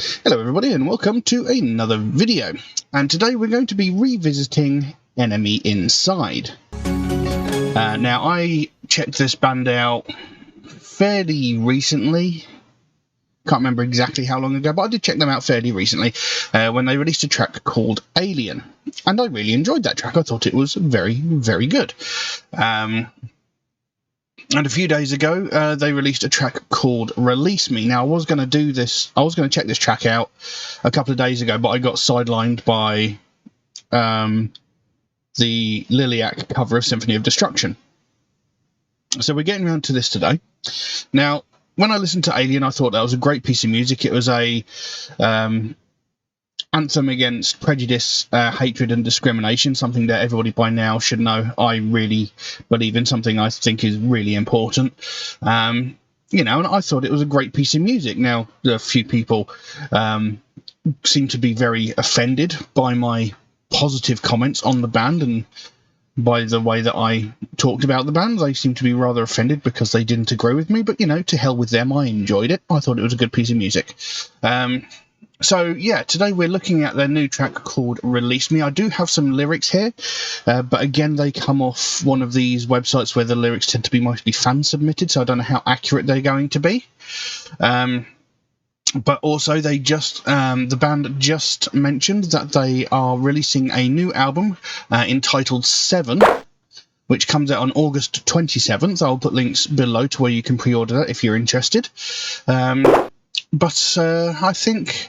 Hello everybody and welcome to another video, and today we're going to be revisiting Enemy Inside. Now I checked this band out fairly recently, can't remember exactly how long ago, but I did check them out fairly recently when they released a track called Alien, and I really enjoyed that track. I thought it was very, very good. And a few days ago, they released a track called Release Me. Now, I was going to check this track out a couple of days ago, but I got sidelined by the Liliac cover of Symphony of Destruction. So we're getting around to this today. Now, when I listened to Alien, I thought that was a great piece of music. It was a anthem against prejudice, hatred and discrimination, something that everybody by now should know. I really believe in, something I think is really important. And I thought it was a great piece of music. Now, a few people seem to be very offended by my positive comments on the band and by the way that I talked about the band. They seem to be rather offended because they didn't agree with me, but to hell with them. I enjoyed it. I thought it was a good piece of music. So, yeah, today we're looking at their new track called Release Me. I do have some lyrics here, but again, they come off one of these websites where the lyrics tend to be mostly fan-submitted, so I don't know how accurate they're going to be. But also, the band just mentioned that they are releasing a new album entitled 7, which comes out on August 27th. I'll put links below to where you can pre-order that if you're interested. But I think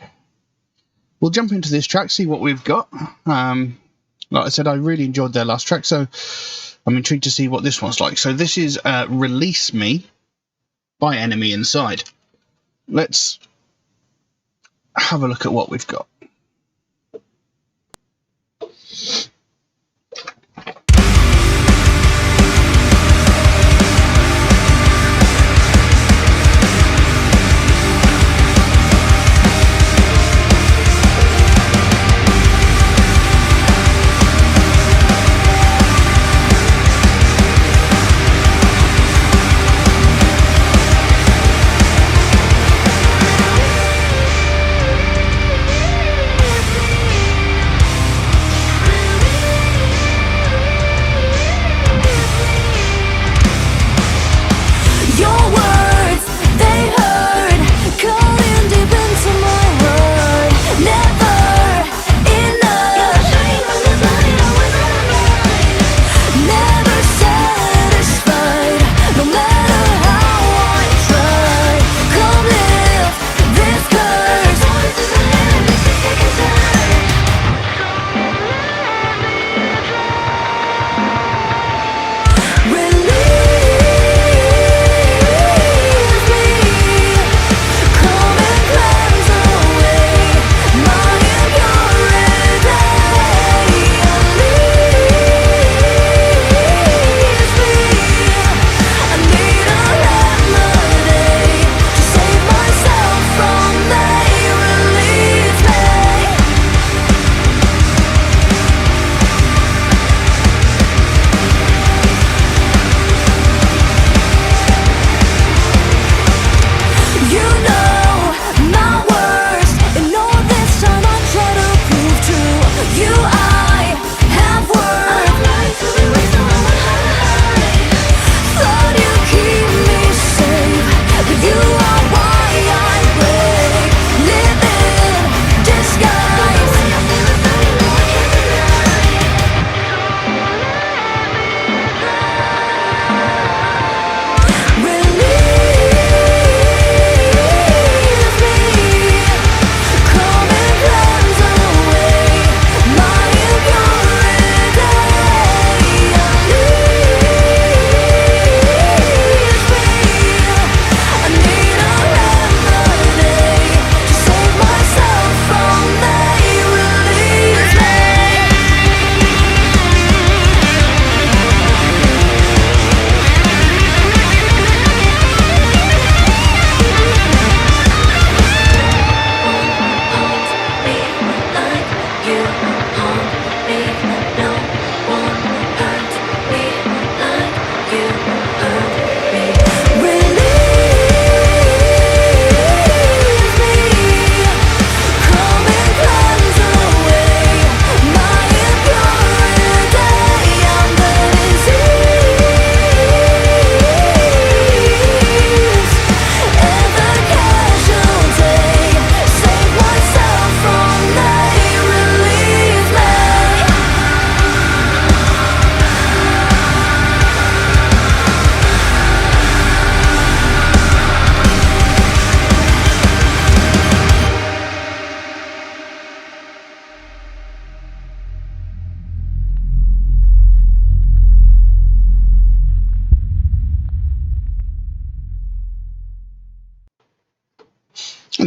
we'll jump into this track, see what we've got. Like I said, I really enjoyed their last track, so I'm intrigued to see what this one's like. So this is Release Me by Enemy Inside. Let's have a look at what we've got.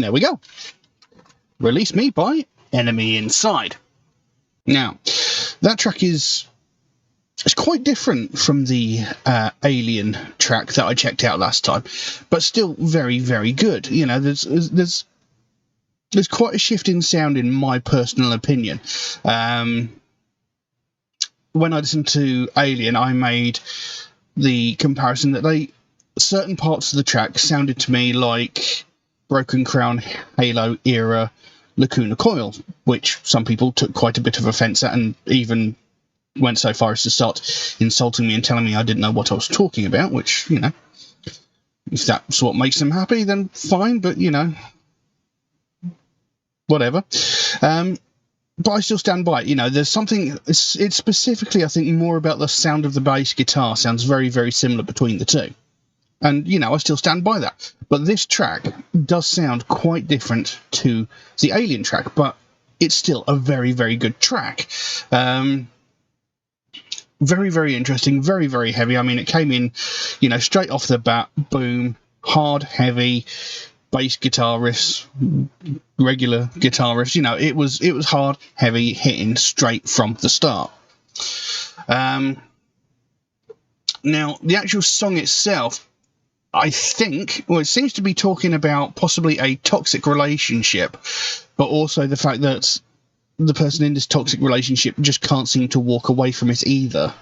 there we go. Release Me by Enemy Inside. Now, that track is quite different from the Alien track that I checked out last time, but still very, very good. You know, there's quite a shift in sound, in my personal opinion. When I listened to Alien, I made the comparison that certain parts of the track sounded to me like Broken Crown Halo era Lacuna Coil, which some people took quite a bit of offence at and even went so far as to start insulting me and telling me I didn't know what I was talking about, which, you know, if that's what makes them happy, then fine, but, you know, whatever. But I still stand by it. You know, there's something, it's specifically, I think, more about the sound of the bass guitar sounds very, very similar between the two. And, you know, I still stand by that. But this track does sound quite different to the Alien track, but it's still a very, very good track. Very, very interesting, very, very heavy. I mean, it came in, you know, straight off the bat, boom, hard, heavy, bass guitar riffs, regular guitar riffs. You know, it was hard, heavy, hitting straight from the start. Now, the actual song itself, I think, well, it seems to be talking about possibly a toxic relationship, but also the fact that the person in this toxic relationship just can't seem to walk away from it either.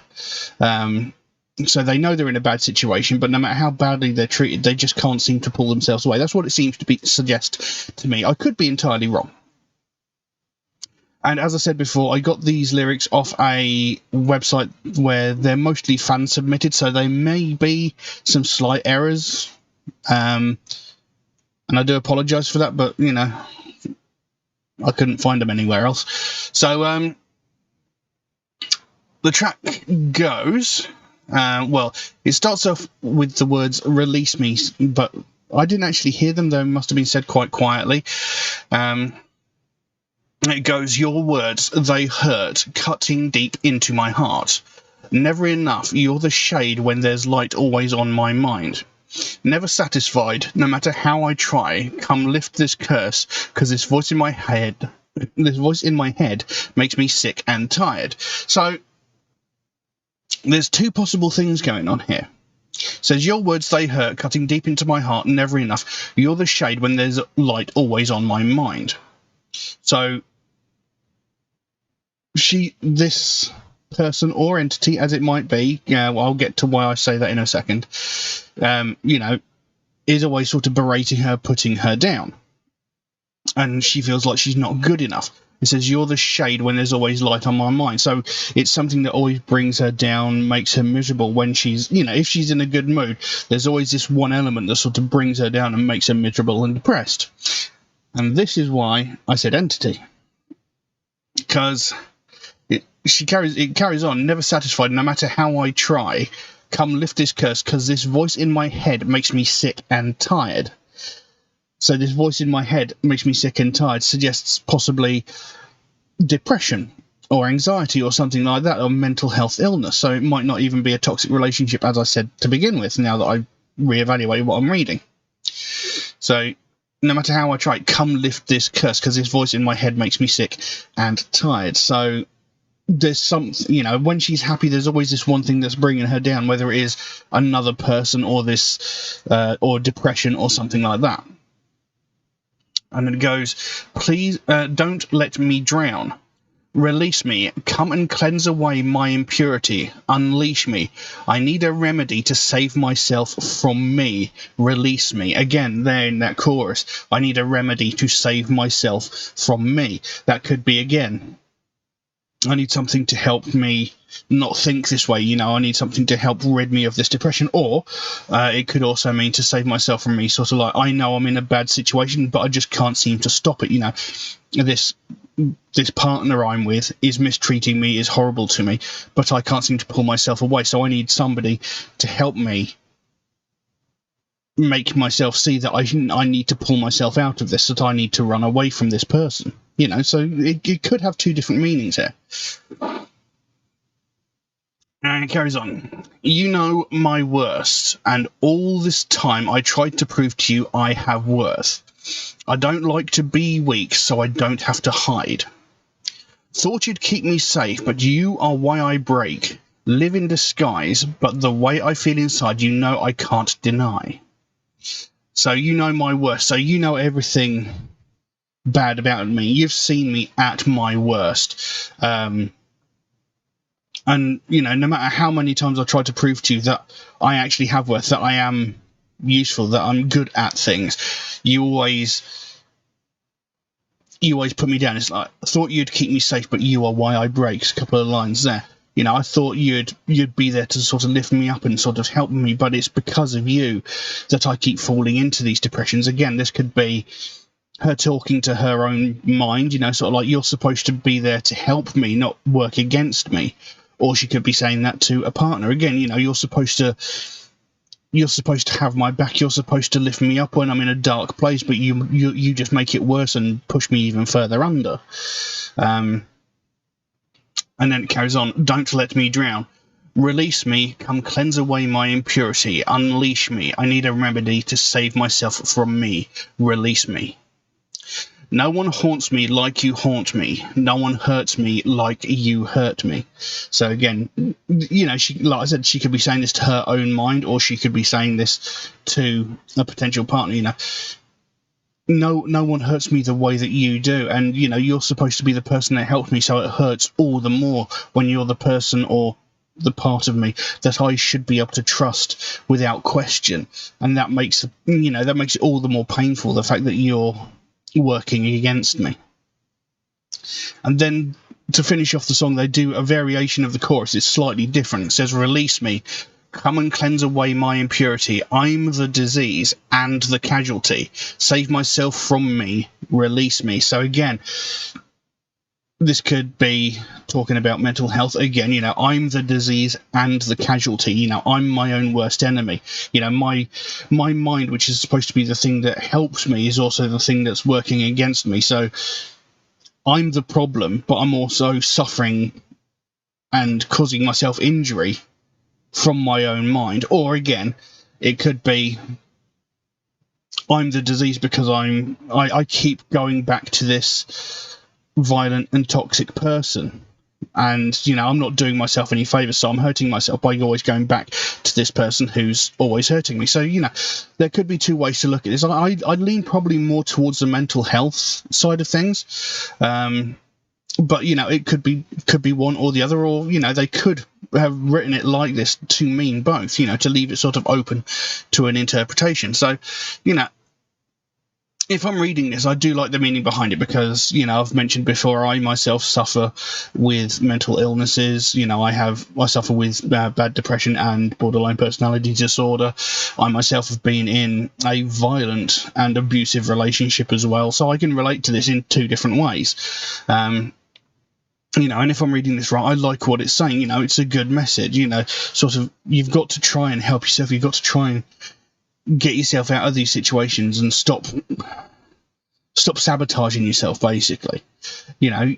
So they know they're in a bad situation, but no matter how badly they're treated, they just can't seem to pull themselves away. That's what it seems to suggest to me. I could be entirely wrong. And as I said before, I got these lyrics off a website where they're mostly fan submitted, so there may be some slight errors. And I do apologise for that, but, you know, I couldn't find them anywhere else. So the track goes, well, it starts off with the words "release me," but I didn't actually hear them. They must have been said quite quietly. It goes, "Your words, they hurt, cutting deep into my heart. Never enough, you're the shade when there's light always on my mind. Never satisfied, no matter how I try, come lift this curse, 'cause this voice in my head makes me sick and tired." So, there's two possible things going on here. It says, "Your words, they hurt, cutting deep into my heart, never enough. You're the shade when there's light always on my mind." So, this person or entity, as it might be, well, I'll get to why I say that in a second, you know, is always sort of berating her, putting her down. And she feels like she's not good enough. It says, "You're the shade when there's always light on my mind." So it's something that always brings her down, makes her miserable when she's, you know, if she's in a good mood, there's always this one element that sort of brings her down and makes her miserable and depressed. And this is why I said entity. Because it carries on, "Never satisfied, no matter how I try, come lift this curse, 'cause this voice in my head makes me sick and tired." So this voice in my head makes me sick and tired suggests possibly depression or anxiety or something like that, or mental health illness. So it might not even be a toxic relationship, as I said to begin with, now that I reevaluate what I'm reading. So, "No matter how I try, come lift this curse, 'cause this voice in my head makes me sick and tired." So there's something, you know, when she's happy, there's always this one thing that's bringing her down, whether it is another person or this, or depression or something like that. And it goes, "Please, don't let me drown. Release me. Come and cleanse away my impurity. Unleash me. I need a remedy to save myself from me. Release me." Again, there in that chorus, I need a remedy to save myself from me. That could be, again, I need something to help me not think this way, you know, I need something to help rid me of this depression. Or it could also mean to save myself from me, sort of like, I know I'm in a bad situation, but I just can't seem to stop it, you know. This partner I'm with is mistreating me, is horrible to me, but I can't seem to pull myself away, so I need somebody to help me make myself see that I need to pull myself out of this, that I need to run away from this person. You know, so it could have two different meanings here. And it carries on. "You know my worst, and all this time I tried to prove to you I have worth. I don't like to be weak, so I don't have to hide. Thought you'd keep me safe, but you are why I break. Live in disguise, but the way I feel inside, you know I can't deny. So you know my worst, so you know everything bad about me. You've seen me at my worst. And, you know, no matter how many times I try to prove to you that I actually have worth, that I am useful, that I'm good at things, you always put me down. It's like, I thought you'd keep me safe, but you are why I break. A couple of lines there. You know, I thought you'd be there to sort of lift me up and sort of help me, but it's because of you that I keep falling into these depressions. Again, this could be her talking to her own mind, you know, sort of like, you're supposed to be there to help me, not work against me. Or she could be saying that to a partner. Again, you know, you're supposed to have my back. You're supposed to lift me up when I'm in a dark place, but you just make it worse and push me even further under. And then it carries on. Don't let me drown. Release me. Come cleanse away my impurity. Unleash me. I need a remedy to save myself from me. Release me. No one haunts me like you haunt me. No one hurts me like you hurt me. So again, you know, she, like I said, she could be saying this to her own mind, or she could be saying this to a potential partner. You know, no one hurts me the way that you do, and you know, you're supposed to be the person that helped me, so it hurts all the more when you're the person or the part of me that I should be able to trust without question, and that makes it all the more painful, the fact that you're working against me. And then to finish off the song, they do a variation of the chorus. It's slightly different. It says, release me, come and cleanse away my impurity. I'm the disease and the casualty. Save myself from me, release me. So again, this could be talking about mental health. Again, you know, I'm the disease and the casualty. You know, I'm my own worst enemy. You know, my mind, which is supposed to be the thing that helps me, is also the thing that's working against me. So I'm the problem, but I'm also suffering and causing myself injury from my own mind. Or again, it could be I'm the disease because I keep going back to this violent and toxic person, and you know, I'm not doing myself any favors, so I'm hurting myself by always going back to this person who's always hurting me. So you know, there could be two ways to look at this. I'd lean probably more towards the mental health side of things, but you know, it could be one or the other, or you know, they could have written it like this to mean both, you know, to leave it sort of open to an interpretation. So you know, if I'm reading this, I do like the meaning behind it, because, you know, I've mentioned before, I myself suffer with mental illnesses. You know, I suffer with bad depression and borderline personality disorder. I myself have been in a violent and abusive relationship as well, so I can relate to this in two different ways. You know, and if I'm reading this right, I like what it's saying. You know, it's a good message. You know, sort of, you've got to try and help yourself. You've got to try and get yourself out of these situations and stop sabotaging yourself, basically. You know,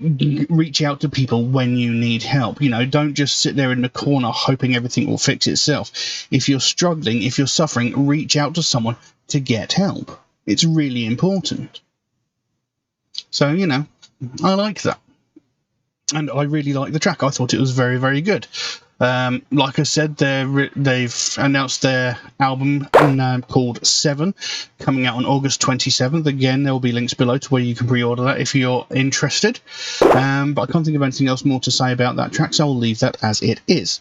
reach out to people when you need help. You know, don't just sit there in the corner hoping everything will fix itself. If you're struggling, if you're suffering, reach out to someone to get help. It's really important. So, you know, I like that. And I really like the track. I thought it was very, very good. Like I said, they've announced their album called 7, coming out on August 27th. Again, there will be links below to where you can pre-order that if you're interested. But I can't think of anything else more to say about that track, so I'll leave that as it is.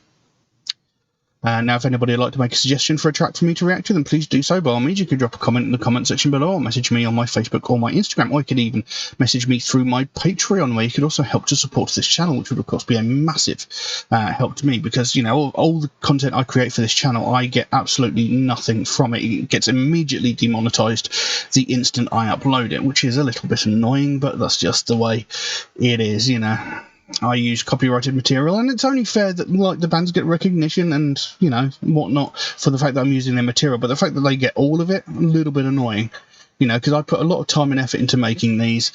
Now, if anybody would like to make a suggestion for a track for me to react to, then please do so. By all means, you can drop a comment in the comment section below, or message me on my Facebook or my Instagram, or you could even message me through my Patreon, where you could also help to support this channel, which would, of course, be a massive help to me, because, you know, all the content I create for this channel, I get absolutely nothing from it. It gets immediately demonetized the instant I upload it, which is a little bit annoying, but that's just the way it is, you know. I use copyrighted material, and it's only fair that, like, the bands get recognition and, you know, whatnot for the fact that I'm using their material, but the fact that they get all of it, a little bit annoying, you know, because I put a lot of time and effort into making these,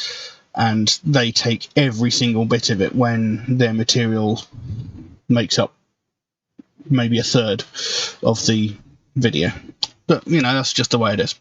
and they take every single bit of it when their material makes up maybe a third of the video. But, you know, that's just the way it is.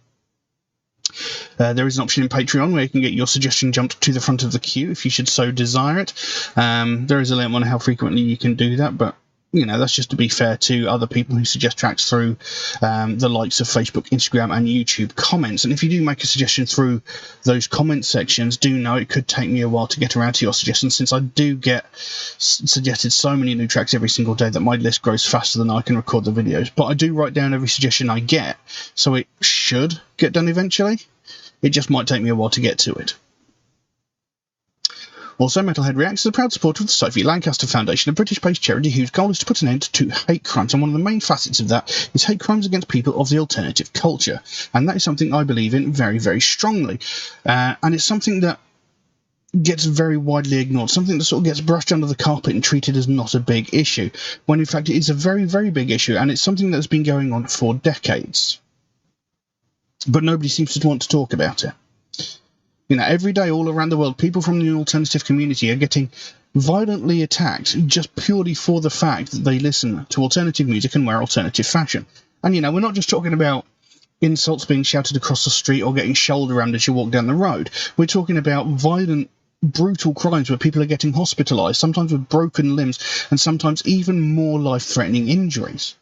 There is an option in Patreon where you can get your suggestion jumped to the front of the queue if you should so desire it. There is a limit on how frequently you can do that, but that's just to be fair to other people who suggest tracks through the likes of Facebook, Instagram, and YouTube comments. And if you do make a suggestion through those comment sections, do know it could take me a while to get around to your suggestions, since I do get suggested so many new tracks every single day that my list grows faster than I can record the videos. But I do write down every suggestion I get, so it should get done eventually. It just might take me a while to get to it. Also, MetalHead Reacts is a proud supporter of the Sophie Lancaster Foundation, a British-based charity whose goal is to put an end to hate crimes, and one of the main facets of that is hate crimes against people of the alternative culture. And that is something I believe in very, very strongly. And it's something that gets very widely ignored, something that sort of gets brushed under the carpet and treated as not a big issue, when in fact it is a very, very big issue, and it's something that's been going on for decades. But nobody seems to want to talk about it. Every day all around the world, people from the alternative community are getting violently attacked just purely for the fact that they listen to alternative music and wear alternative fashion. And, we're not just talking about insults being shouted across the street or getting shoulder rammed as you walk down the road. We're talking about violent, brutal crimes where people are getting hospitalised, sometimes with broken limbs, and sometimes even more life-threatening injuries.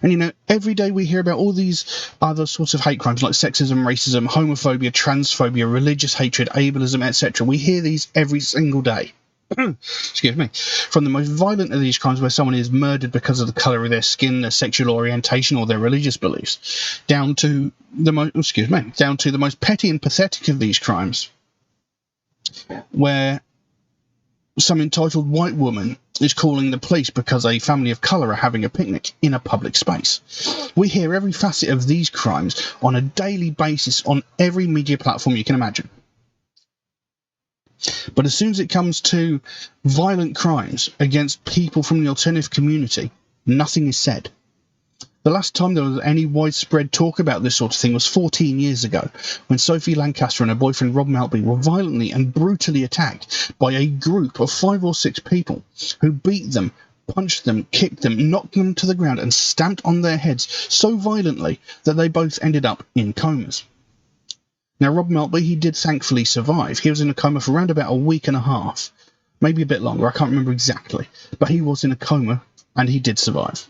And, every day we hear about all these other sorts of hate crimes like sexism, racism, homophobia, transphobia, religious hatred, ableism, etc. We hear these every single day. Excuse me. From the most violent of these crimes, where someone is murdered because of the colour of their skin, their sexual orientation, or their religious beliefs, down to the most petty and pathetic of these crimes, where some entitled white woman is calling the police because a family of colour are having a picnic in a public space. We hear every facet of these crimes on a daily basis on every media platform you can imagine. But as soon as it comes to violent crimes against people from the alternative community, nothing is said. The last time there was any widespread talk about this sort of thing was 14 years ago, when Sophie Lancaster and her boyfriend Rob Maltby were violently and brutally attacked by a group of 5 or 6 people who beat them, punched them, kicked them, knocked them to the ground, and stamped on their heads so violently that they both ended up in comas. Now, Rob Maltby, he did thankfully survive. He was in a coma for around about a week and a half, maybe a bit longer, I can't remember exactly, but he was in a coma and he did survive.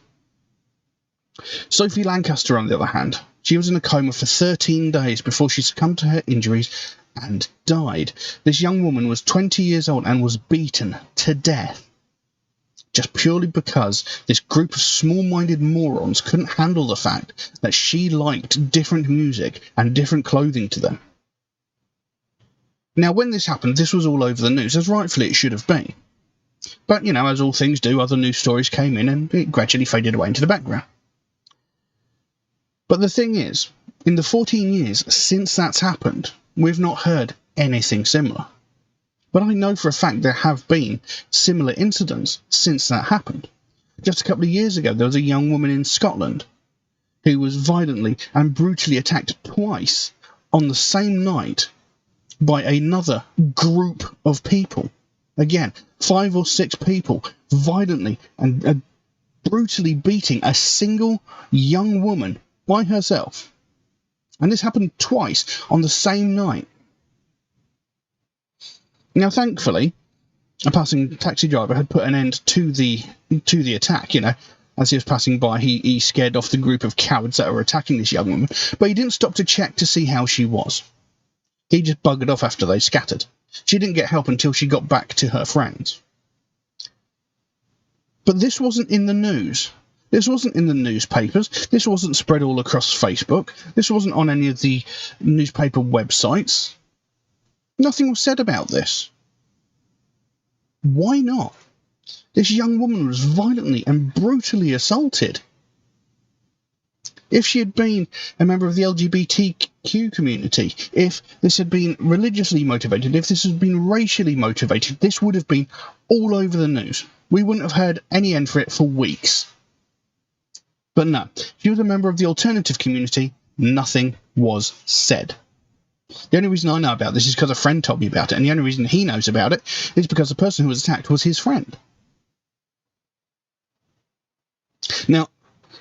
Sophie Lancaster, on the other hand, she was in a coma for 13 days before she succumbed to her injuries and died. This young woman was 20 years old and was beaten to death, just purely because this group of small-minded morons couldn't handle the fact that she liked different music and different clothing to them. Now, when this happened, this was all over the news, as rightfully it should have been. But, as all things do, other news stories came in and it gradually faded away into the background. But the thing is, in the 14 years since that's happened, we've not heard anything similar. But I know for a fact there have been similar incidents since that happened. Just a couple of years ago, there was a young woman in Scotland who was violently and brutally attacked twice on the same night by another group of people. Again, 5 or 6 people violently and brutally beating a single young woman by herself. And this happened twice on the same night. Now, thankfully, a passing taxi driver had put an end to the attack. As he was passing by, he scared off the group of cowards that were attacking this young woman, but he didn't stop to check to see how she was. He just buggered off after they scattered. She didn't get help until she got back to her friends. But this wasn't in the news. This wasn't in the newspapers. This wasn't spread all across Facebook. This wasn't on any of the newspaper websites. Nothing was said about this. Why not? This young woman was violently and brutally assaulted. If she had been a member of the LGBTQ community, if this had been religiously motivated, if this had been racially motivated, this would have been all over the news. We wouldn't have heard any end for it for weeks. But no, she was a member of the alternative community. Nothing was said. The only reason I know about this is because a friend told me about it, and the only reason he knows about it is because the person who was attacked was his friend. Now,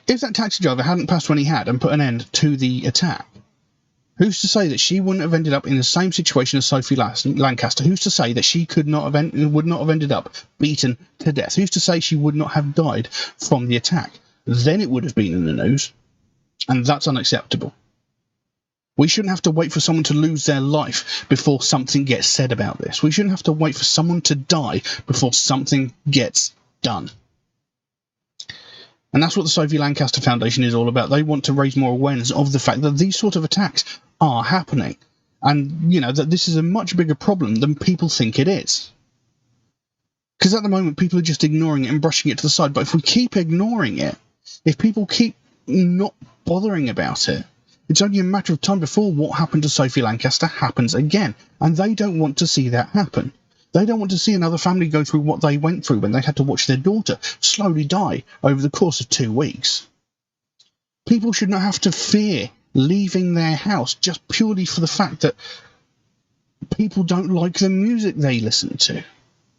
if that taxi driver hadn't passed when he had and put an end to the attack, Who's to say that she wouldn't have ended up in the same situation as Sophie Lancaster? Who's to say that she would not have ended up beaten to death? Who's to say she would not have died from the attack? Then it would have been in the news, and that's unacceptable. We shouldn't have to wait for someone to lose their life before something gets said about this. We shouldn't have to wait for someone to die before something gets done. And that's what the Sophie Lancaster Foundation is all about. They want to raise more awareness of the fact that these sort of attacks are happening. And, that this is a much bigger problem than people think it is. Because at the moment, people are just ignoring it and brushing it to the side. But if we keep ignoring it, if people keep not bothering about it, it's only a matter of time before what happened to Sophie Lancaster happens again. And they don't want to see that happen. They don't want to see another family go through what they went through when they had to watch their daughter slowly die over the course of 2 weeks. People should not have to fear leaving their house just purely for the fact that people don't like the music they listen to.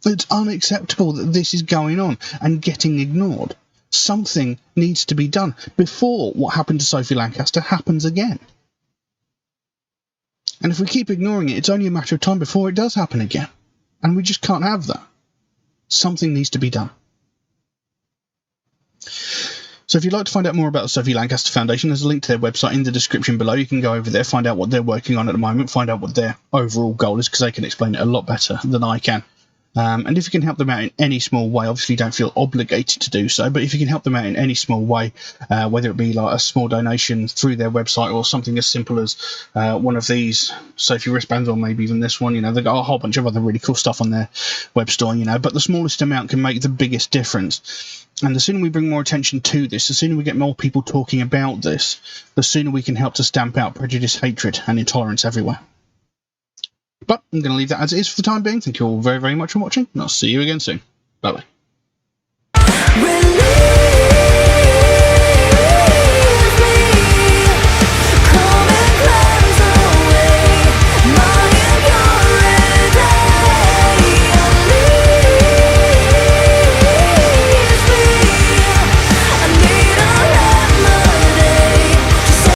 It's unacceptable that this is going on and getting ignored. Something needs to be done before what happened to Sophie Lancaster happens again. And if we keep ignoring it, it's only a matter of time before it does happen again. And we just can't have that. Something needs to be done. So if you'd like to find out more about the Sophie Lancaster Foundation, there's a link to their website in the description below. You can go over there, find out what they're working on at the moment, find out what their overall goal is, because they can explain it a lot better than I can. And if you can help them out in any small way, obviously don't feel obligated to do so, but if you can help them out in any small way, whether it be like a small donation through their website or something as simple as one of these Sophie wristbands, or maybe even this one, they've got a whole bunch of other really cool stuff on their web store, but the smallest amount can make the biggest difference. And the sooner we bring more attention to this, the sooner we get more people talking about this, the sooner we can help to stamp out prejudice, hatred, and intolerance everywhere. But I'm going to leave that as it is for the time being. Thank you all very, very much for watching, and I'll see you again soon. Bye-bye.